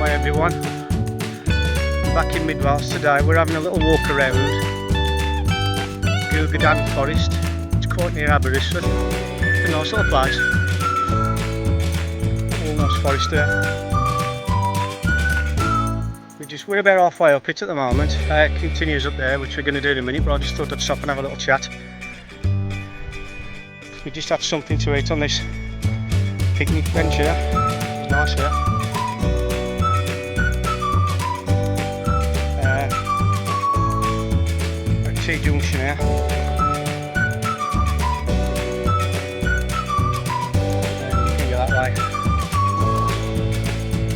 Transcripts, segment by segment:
Hi everyone, back in Mid Wales today. We're having a little walk around Gogerddan Forest. It's quite near Aberystwyth. It's a nice little place. All nice forest there. We're about halfway up it at the moment. It continues up there, which we're going to do in a minute, but I just thought I'd stop and have a little chat. We just had something to eat on this picnic bench here. It's nice here. T-junction here. You can go that way.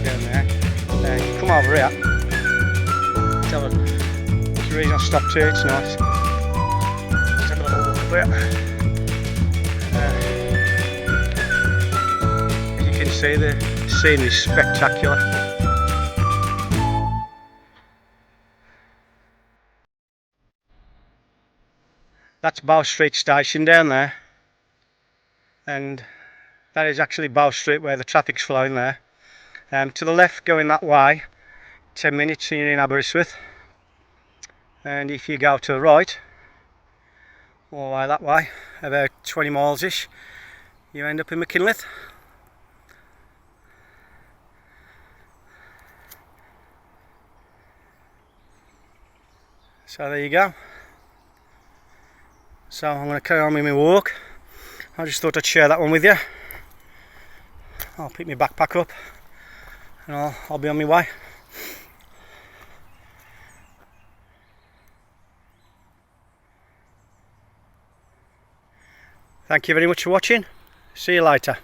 Down there. You come over here. That's the reason I stopped here. It's nice. Let's have a little walk up here. As you can see, the scene is spectacular. That's Bow Street Station down there, and that is actually Bow Street where the traffic's flowing there. To the left, going that way, 10 minutes and you're in Aberystwyth, and if you go to the right, all the way that way, about 20 miles ish, you end up in Machynlleth. So there you go. So I'm going to carry on with my walk. I just thought I'd share that one with you. I'll pick my backpack up and I'll be on my way. Thank you very much for watching. See you later.